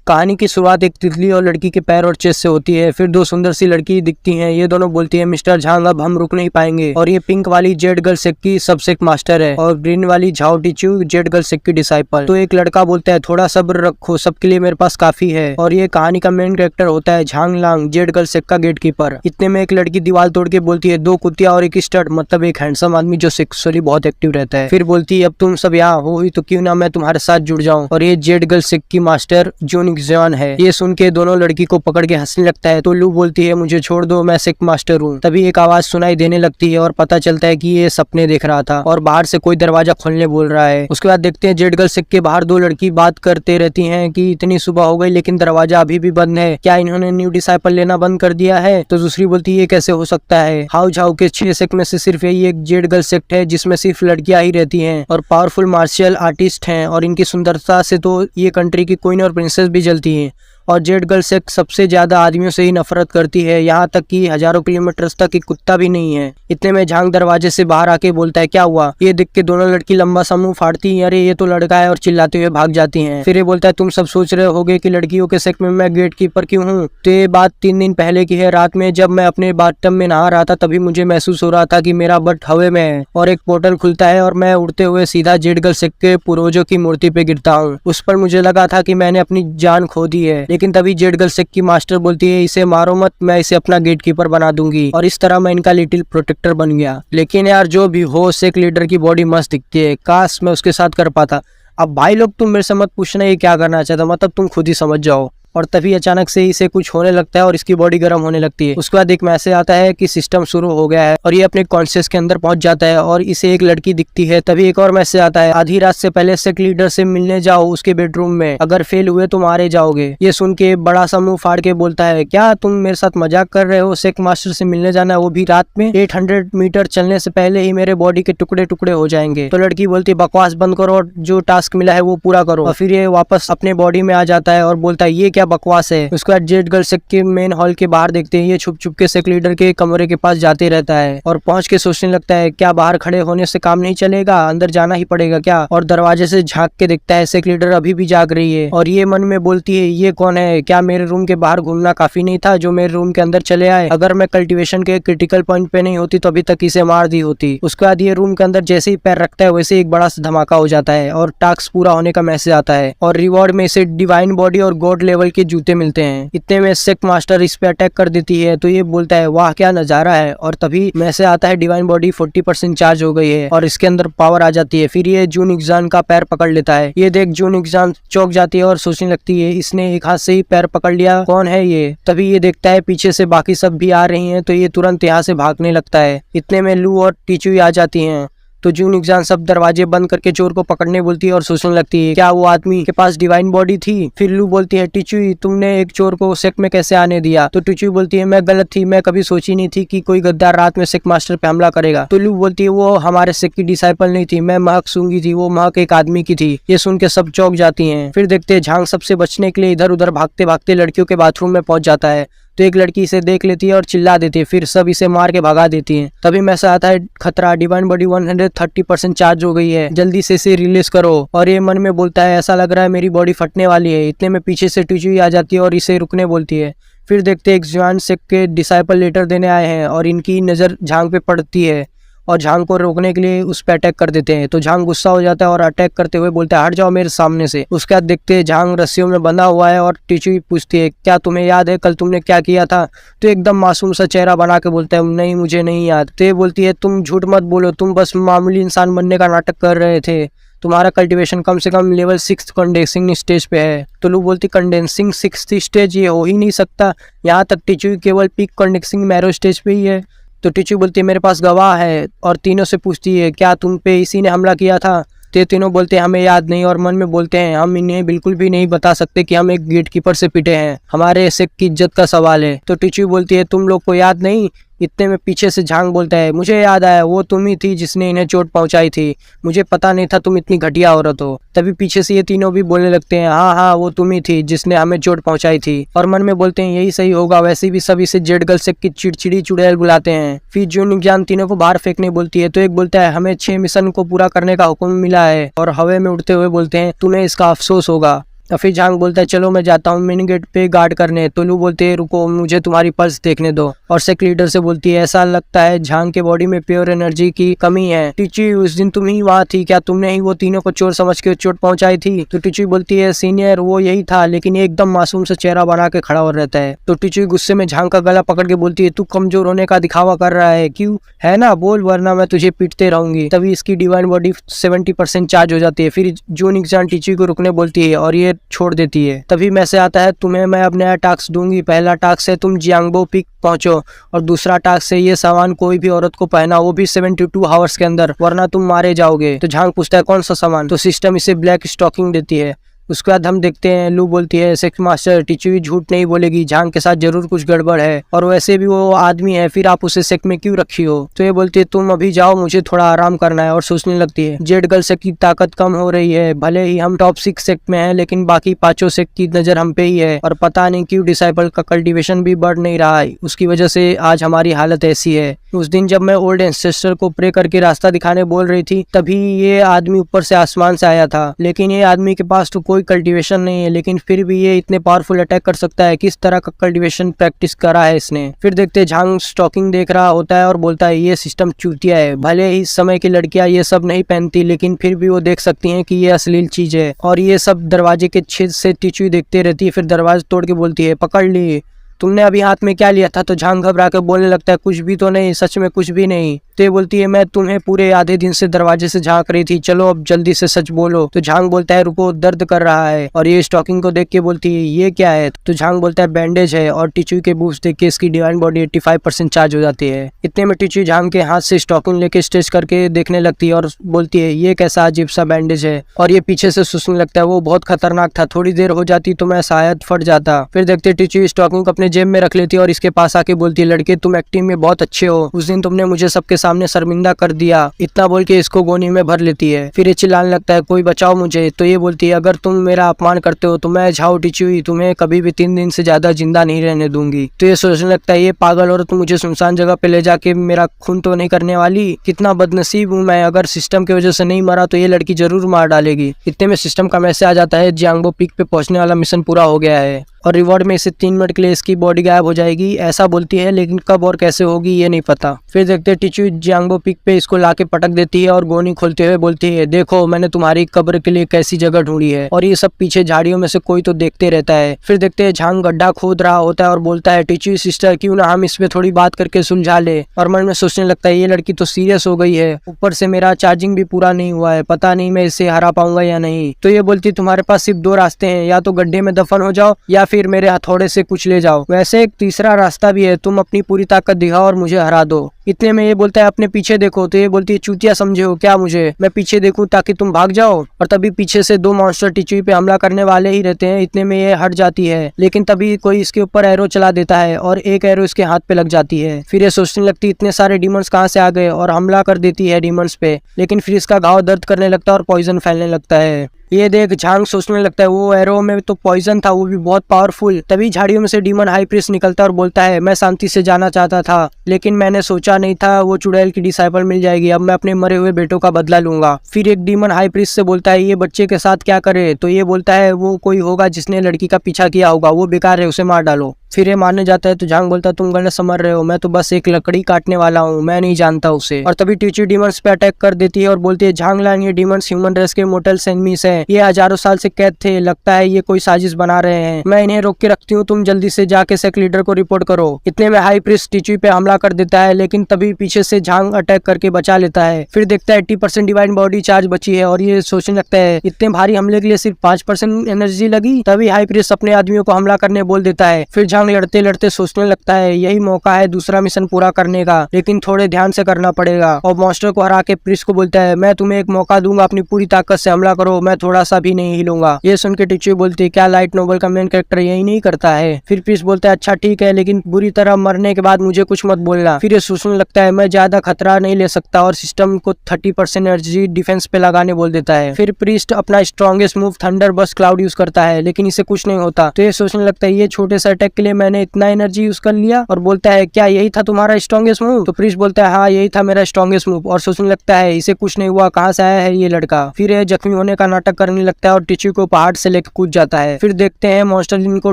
कहानी की शुरुआत एक तितली और लड़की के पैर और चेस्ट से होती है। फिर दो सुंदर सी लड़की दिखती हैं। ये दोनों बोलती है, मिस्टर झांग अब हम रुक नहीं पाएंगे। और ये पिंक वाली जेड गर्ल सेक की सब सेक मास्टर है और ग्रीन वाली झाओ टीचू जेड गर्ल सेक की डिसाइपल। तो एक लड़का बोलता है, थोड़ा सब्र रखो, सबके लिए मेरे पास काफी है। और ये कहानी का मेन कैरेक्टर होता है झांग लांग, जेड गर्ल सेक का गेट कीपर। इतने में एक लड़की दीवार तोड़ के बोलती है, दो कुतिया और एक स्टड, मतलब एक हैंडसम आदमी जो सेक्सुअली बहुत एक्टिव रहता है। फिर बोलती है, अब तुम सब यहाँ हो ही तो क्यों ना मैं तुम्हारे साथ जुड़ जाऊँ। और ये जेड गर्ल सेक की मास्टर जून एक्जॉन है। ये सुन के दोनों लड़की को पकड़ के हंसने लगता है। तो लू बोलती है, मुझे छोड़ दो, मैं सेक मास्टर हूँ। तभी एक आवाज सुनाई देने लगती है और पता चलता है कि ये सपने देख रहा था और बाहर से कोई दरवाजा खोलने बोल रहा है। उसके बाद देखते हैं जेड गर्ल सेक के बाहर दो लड़की बात करते रहती हैं कि इतनी सुबह हो गई लेकिन दरवाजा अभी भी बंद है, क्या इन्होंने न्यू डिसाइपल लेना बंद कर दिया है। तो दूसरी बोलती है, ये कैसे हो सकता है, हाउ झाओ के 6 सेक्ट में से सिर्फ यही एक जेड गर्ल सेक्ट है जिसमें सिर्फ लड़कियां ही रहती हैं और पावरफुल मार्शल आर्टिस्ट हैं और इनकी सुंदरता से तो ये कंट्री की क्वीन और प्रिंसेस भी जलती हैं। और जेड गर्ल सेक सबसे ज्यादा आदमियों से ही नफरत करती है, यहाँ तक कि हजारों किलोमीटर तक एक कुत्ता भी नहीं है। इतने में झांग दरवाजे से बाहर आके बोलता है, क्या हुआ। ये देख के दोनों लड़की लंबा सा मुंह फाड़ती है, अरे ये तो लड़का है, और चिल्लाते हुए भाग जाती हैं। फिर ये बोलता है, तुम सब सोच रहे होगे कि लड़कियों के सेक में मैं गेट कीपर क्यों हूँ। तो ये बात 3 दिन पहले की है। रात में जब मैं अपने बाथटब में नहा रहा था तभी मुझे महसूस हो रहा था कि मेरा बट हवे में है और एक पोर्टल खुलता है और मैं उड़ते हुए सीधा जेड गर्ल सेक के पूर्वजों की मूर्ति पे गिरता हूँ। उस पर मुझे लगा था कि मैंने अपनी जान खो दी है, लेकिन तभी जेड गर्ल सेक की मास्टर बोलती है, इसे मारो मत, मैं इसे अपना गेट कीपर बना दूंगी। और इस तरह मैं इनका लिटिल प्रोटेक्टर बन गया। लेकिन यार जो भी हो, सेक लीडर की बॉडी मस्त दिखती है, काश मैं उसके साथ कर पाता। अब भाई लोग तुम मेरे से मत पूछना ये क्या करना चाहता, मतलब तुम खुद ही समझ जाओ। और तभी अचानक से इसे कुछ होने लगता है और इसकी बॉडी गर्म होने लगती है। उसके बाद एक मैसेज आता है कि सिस्टम शुरू हो गया है और ये अपने कॉन्शियस के अंदर पहुंच जाता है और इसे एक लड़की दिखती है। तभी एक और मैसेज आता है, आधी रात से पहले सेक लीडर से मिलने जाओ उसके बेडरूम में, अगर फेल हुए तो मारे जाओगे। ये सुन के बड़ा सा मुंह फाड़ के बोलता है, क्या तुम मेरे साथ मजाक कर रहे हो, सेक मास्टर से मिलने जाना है वो भी रात में, 800 मीटर चलने से पहले ही मेरे बॉडी के टुकड़े टुकड़े हो जाएंगे। तो लड़की बोलती है, बकवास बंद करो और जो टास्क मिला है वो पूरा करो। और फिर ये वापस अपने बॉडी में आ जाता है और बोलता है, ये क्या बकवास है। उसके बाद जेड गर्ल सेक के मेन हॉल के बाहर देखते हैं, ये छुप छुप के सेक लीडर के कमरे के पास जाते रहता है और पहुंच के सोचने लगता है, क्या बाहर खड़े होने से काम नहीं चलेगा, अंदर जाना ही पड़ेगा क्या। और दरवाजे से झांक के देखता है सेक लीडर अभी भी जाग रही है और ये मन में बोलती है, ये कौन है, क्या मेरे रूम के बाहर घूमना काफी नहीं था जो मेरे रूम के अंदर चले आए। अगर मैं कल्टीवेशन के क्रिटिकल पॉइंट पे नहीं होती तो अभी तक इसे मार दी होती। उसके बाद ये रूम के अंदर जैसे ही पैर रखता है वैसे एक बड़ा सा धमाका हो जाता है और टास्क पूरा होने का मैसेज आता है और रिवॉर्ड में इसे डिवाइन बॉडी और गॉड लेवल के जूते मिलते हैं। इतने में सेक मास्टर इस पे अटैक कर देती है तो ये बोलता है, वाह क्या नजारा है। और तभी मैसेज आता है, डिवाइन बॉडी 40% चार्ज हो गई है और इसके अंदर पावर आ जाती है। फिर ये जून एक्जान का पैर पकड़ लेता है। ये देख जून एक्जान चौंक जाती है और सोचने लगती है, इसने एक हाथ से ही पैर पकड़ लिया, कौन है ये। तभी ये देखता है पीछे से बाकी सब भी आ रही हैं तो ये तुरंत यहाँ से भागने लगता है। इतने में लू और टीचू आ जाती हैं तो जून एक्जान सब दरवाजे बंद करके चोर को पकड़ने बोलती है और सोचने लगती है, क्या वो आदमी के पास डिवाइन बॉडी थी। फिर लू बोलती है, टीचू तुमने एक चोर को सेक में कैसे आने दिया। तो टीचू बोलती है, मैं गलत थी, मैं कभी सोची नहीं थी कि कोई गद्दार रात में सेक मास्टर पे हमला करेगा। तो लू बोलती है, वो हमारे सेक की डिसाइपल नहीं थी, मैं महक सूंगी थी, वो महक एक आदमी की थी। ये सुन के सब चौंक जाती है। फिर देखते हैं झांग सबसे बचने के लिए इधर उधर भागते भागते लड़कियों के बाथरूम में पहुंच जाता है। तो एक लड़की इसे देख लेती है और चिल्ला देती है, फिर सब इसे मार के भगा देती हैं। तभी मैसेज आता है, खतरा, डिवाइन बॉडी 130% चार्ज हो गई है, जल्दी से इसे रिलीज करो। और ये मन में बोलता है, ऐसा लग रहा है मेरी बॉडी फटने वाली है। इतने में पीछे से टीचू आ जाती है और इसे रुकने बोलती है। फिर देखते हैं एक जवान सेक के डिसाइपल लेटर देने आए हैं और इनकी नजर झांग पे पड़ती है और झांग को रोकने के लिए उस पर अटैक कर देते हैं। तो झांग गुस्सा हो जाता है और अटैक करते हुए बोलता है, हट जाओ मेरे सामने से। उसके बाद देखते हैं झांग रस्सियों में बंधा हुआ है और टीचू पूछती है, क्या तुम्हें याद है कल तुमने क्या किया था। तो एकदम मासूम सा चेहरा बना के बोलता है, नहीं मुझे नहीं याद। तो ये बोलती है, तुम झूठ मत बोलो, तुम बस मामूली इंसान बनने का नाटक कर रहे थे, तुम्हारा कल्टीवेशन कम से कम लेवल 6 कंडेंसिंग स्टेज पे है। तो लू बोलती, कंडेंसिंग 6th स्टेज ये हो ही नहीं सकता, यहाँ तक टीचू केवल पीक कंडेंसिंग मैरो स्टेज पे ही है। तो टीचू बोलती है, मेरे पास गवाह है और तीनों से पूछती है, क्या तुम पे इसी ने हमला किया था। तो तीनों बोलते हैं, हमें याद नहीं और मन में बोलते हैं, हम इन्हें बिल्कुल भी नहीं बता सकते कि हम एक गेट कीपर से पिटे हैं, हमारे सेक की इज्जत का सवाल है। तो टीचू बोलती है, तुम लोग को याद नहीं। इतने में पीछे से झांग बोलता है, मुझे याद आया, वो तुम ही थी जिसने इन्हें चोट पहुंचाई थी, मुझे पता नहीं था तुम इतनी घटिया औरत हो। तभी पीछे से ये तीनों भी बोलने लगते हैं, हाँ हाँ वो तुम ही थी जिसने हमें चोट पहुंचाई थी। और मन में बोलते हैं, यही सही होगा। वैसे भी सब इसे जेड गर्ल सेक की चिड़चिड़ी चुड़ैल बुलाते हैं। फिर जून एक्जान तीनों को बाहर फेंकने बोलती है तो एक बोलता है, हमें 6 मिशन को पूरा करने का हुक्म मिला है और हवा में उड़ते हुए बोलते हैं, तुम्हें इसका अफसोस होगा। तो फिर झांग बोलता है चलो मैं जाता हूँ मेन गेट पे गार्ड करने। तो लू बोलते है रुको मुझे तुम्हारी पल्स देखने दो। और सेक लीडर से बोलती है ऐसा लगता है झांग के बॉडी में प्योर एनर्जी की कमी है। टीची उस दिन तुम ही वहाँ थी क्या? तुमने ही वो तीनों को चोर समझ के चोट पहुंचाई थी? तो टीची बोलती है सीनियर वो यही था, लेकिन एकदम मासूम से चेहरा बना के खड़ा हो रहता है। तो टीची गुस्से में झांग का गला पकड़ के बोलती है तू कमजोर होने का दिखावा कर रहा है क्यों? है ना, बोल वरना मैं तुझे पीटते रहूंगी। तभी इसकी डिवाइन बॉडी 70% चार्ज हो जाती है। फिर जून एक्जान टीची को रुकने बोलती है और ये छोड़ देती है। तभी मैसेज आता है तुम्हें मैं अब नया टास्क दूंगी। पहला टास्क है तुम जियांगबो पीक पहुंचो और दूसरा टास्क है ये सामान कोई भी औरत को पहना, वो भी 72 आवर्स के अंदर, वरना तुम मारे जाओगे। तो झांग पूछता है कौन सा सामान? तो सिस्टम इसे ब्लैक स्टॉकिंग देती है। उसके बाद हम देखते हैं लू बोलती है सेक्स मास्टर टीची झूठ नहीं बोलेगी, झांग के साथ जरूर कुछ गड़बड़ है और वैसे भी वो आदमी है, फिर आप उसे सेक्स में क्यों रखी हो? तो ये बोलती है तुम अभी जाओ मुझे थोड़ा आराम करना है। और सोचने लगती है जेड गर्ल सेक्स की ताकत कम हो रही है, भले ही हम टॉप 6 सेक्ट में है लेकिन बाकी 5 सेक्ट की नजर हम पे ही है और पता नहीं क्यों डिसाइपल का कल्टीवेशन भी बढ़ नहीं रहा है, उसकी वजह से आज हमारी हालत ऐसी है। उस दिन जब मैं ओल्ड एंसेस्टर को प्रे करके रास्ता दिखाने बोल रही थी तभी ये आदमी ऊपर से आसमान से आया था, लेकिन ये आदमी के पास तो कोई कल्टीवेशन नहीं है, लेकिन फिर भी ये इतने पावरफुल अटैक कर सकता है। किस तरह का कल्टीवेशन प्रैक्टिस करा है इसने? फिर देखते झांग स्टॉकिंग देख रहा होता है और बोलता है ये सिस्टम चूतिया है, भले ही इस समय की लड़कियां ये सब नहीं पहनती लेकिन फिर भी वो देख सकती हैं कि ये अश्लील चीज है। और ये सब दरवाजे के छेद से टीचू देखते रहती है। फिर दरवाजा तोड़ के बोलती है पकड़ ली, तुमने अभी हाथ में क्या लिया था? तो झांग घबरा के बोलने लगता है कुछ भी तो नहीं, सच में कुछ भी नहीं। तो ये बोलती है मैं तुम्हें पूरे आधे दिन से दरवाजे से झांक रही थी, चलो अब जल्दी से सच बोलो। तो झांग बोलता है रुको दर्द कर रहा है। और ये स्टॉकिंग को देख के बोलती है ये क्या है? तो झांग बोलता है बैंडेज है। और टीचू के बूस्ट देख के इसकी डिवाइन बॉडी 85% चार्ज हो जाती है। इतने में टीचू झांग के हाथ से स्टॉकिंग लेके स्ट्रेच करके देखने लगती है और बोलती है ये कैसा अजीब सा बैंडेज है। और ये पीछे से सोचने लगता है वो बहुत खतरनाक था, थोड़ी देर हो जाती तो मैं शायद फट जाता। फिर देखते टीचू स्टॉकिंग को अपने जेब में रख लेती है और इसके पास आके बोलती है लड़के तुम एक्टिंग में बहुत अच्छे हो, उस दिन तुमने मुझे सबके सामने शर्मिंदा कर दिया। इतना बोल के इसको गोनी में भर लेती है। फिर ये चिल्लाने लगता है कोई बचाओ मुझे। तो ये बोलती है अगर तुम मेरा अपमान करते हो तो मैं झाओ टीचुई तुम्हें कभी भी 3 दिन से ज्यादा जिंदा नहीं रहने दूंगी। तो ये सोचने लगता है ये पागल औरत मुझे सुनसान जगह पे ले जाके मेरा खून तो नहीं करने वाली, कितना बदनसीब हूँ मैं, अगर सिस्टम की वजह से नहीं मरा तो ये लड़की जरूर मार डालेगी। इतने में सिस्टम का मैसेज आ जाता है जियांगबो पीक पे पहुंचने वाला मिशन पूरा हो गया है और रिवॉर्ड में इसे 3 मिनट के लिए इसकी बॉडी गायब हो जाएगी, ऐसा बोलती है, लेकिन कब और कैसे होगी ये नहीं पता। फिर देखते हैं टीचू जियांगबो पीक पे इसको लाके पटक देती है और गोनी खोलते हुए बोलती है देखो मैंने तुम्हारी कब्र के लिए कैसी जगह ढूंढी है। और ये सब पीछे झाड़ियों में से कोई तो देखते रहता है। फिर देखते हैं झांग गड्ढा खोद रहा होता है और बोलता है टीचू सिस्टर क्यों ना हम इस पे थोड़ी बात करके सुलझा ले। और मन में सोचने लगता है ये लड़की तो सीरियस हो गई है, ऊपर से मेरा चार्जिंग भी पूरा नहीं हुआ है, पता नहीं मैं इसे हरा पाऊंगा या नहीं। तो ये बोलती तुम्हारे पास सिर्फ 2 रास्ते हैं, या तो गड्ढे में दफन हो जाओ या फिर मेरे हथौड़े से कुछ ले जाओ, वैसे एक तीसरा रास्ता भी है, तुम अपनी पूरी ताकत दिखाओ और मुझे हरा दो। इतने में ये बोलता है अपने पीछे देखो। तो ये बोलती है चूतिया समझे हो क्या मुझे, मैं पीछे देखूं ताकि तुम भाग जाओ। और तभी पीछे से 2 मॉन्स्टर टीचू पे हमला करने वाले ही रहते हैं। इतने में ये हट जाती है, लेकिन तभी कोई इसके ऊपर एरो चला देता है और एक एरो इसके हाथ पे लग जाती है। फिर ये सोचने लगती है इतने सारे डीमंस कहाँ से आ गए और हमला कर देती है डीमंस पे, लेकिन फिर इसका घाव दर्द करने लगता है और पॉइजन फैलने लगता है। ये देख झांग सोचने लगता है वो एरो में तो पॉइजन था, वो भी बहुत पावरफुल। तभी झाड़ियों में से डीमन हाई प्रीस्ट निकलता है और बोलता है मैं शांति से जाना चाहता था, लेकिन मैंने सोचा नहीं था वो चुड़ैल की डिसाइपल मिल जाएगी, अब मैं अपने मरे हुए बेटों का बदला लूंगा। फिर एक डीमन हाई प्रीस्ट से बोलता है ये बच्चे के साथ क्या करे? तो ये बोलता है वो कोई होगा जिसने लड़की का पीछा किया होगा, वो बेकार है, उसे मार डालो। फिर ये मारने जाता है तो झांग बोलता है तुम गलत समझ रहे हो, मैं तो बस एक लकड़ी काटने वाला हूँ, मैं नहीं जानता उसे। और तभी टीचू डीमंस पे अटैक कर देती है और बोलती है झांग लान ये डीमंस ह्यूमन रेस के मोर्टल एनिमीज हैं, ये हजारों साल से कैद थे, लगता है ये कोई साजिश बना रहे हैं, मैं इन्हें रोक के रखती हूँ, तुम जल्दी से जाके सेक्ट लीडर को रिपोर्ट करो। इतने में हाई प्रीस्ट टीचू पे हमला कर देता है, लेकिन तभी पीछे से झांग अटैक करके बचा लेता है। फिर देखता है 80% डिवाइन बॉडी चार्ज बची है और ये सोचने लगता है इतने भारी हमले के लिए सिर्फ 5% एनर्जी लगी। तभी हाई प्रीस्ट अपने आदमियों को हमला करने बोल देता है। फिर झांग लड़ते लड़ते सोचने लगता है यही मौका है दूसरा मिशन पूरा करने का, लेकिन थोड़े ध्यान से करना पड़ेगा। और मॉन्स्टर को हरा के प्रीस्ट को बोलता है मैं तुम्हें एक मौका दूंगा, अपनी पूरी ताकत से हमला करो, मैं थोड़ा सा भी नहीं हिलूंगा। ये सुन के टीचू बोलती है क्या लाइट नोवेल का मेन कैरेक्टर यही नहीं करता है? फिर प्रीस्ट बोलता है अच्छा ठीक है, लेकिन बुरी तरह मरने के बाद मुझे कुछ मत बोलना। फिर ये सोचने लगता है मैं ज्यादा खतरा नहीं ले सकता और सिस्टम को 30% एनर्जी डिफेंस पे लगाने बोल देता है। फिर प्रीस्ट अपना strongest move thunder bust cloud use करता है, लेकिन इसे कुछ नहीं होता। तो ये सोचने लगता है ये छोटे से अटैक के लिए लिए मैंने इतना एनर्जी यूज कर लिया, और बोलता है क्या यही था तुम्हारा स्ट्रॉन्गेस्ट मूव? तो प्रीस्ट बोलता है हाँ यही था मेरा स्ट्रॉन्गेस्ट मूव, और सोचने लगता है इसे कुछ नहीं हुआ, कहाँ से आया है ये लड़का। फिर ये जख्मी होने का नाटक करने लगता है और टिच्यू को पहाड़ से लेकर कूद जाता है। फिर देखते हैं मॉन्स्टर इनको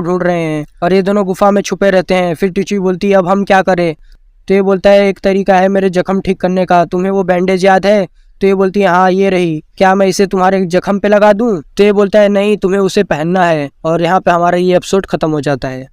ढूंढ रहे हैं और ये दोनों गुफा में छुपे रहते हैं। फिर टिच्यू बोलती है अब हम क्या करें? तो ये बोलता है एक तरीका है मेरे जख्म ठीक करने का, तुम्हें वो बैंडेज याद है? तो ये बोलती है हाँ ये रही, क्या मैं इसे तुम्हारे जख्म पे लगा दूं? तो ये बोलता है नहीं, तुम्हें उसे पहनना है। और यहाँ पे हमारा ये एपिसोड खत्म हो जाता है।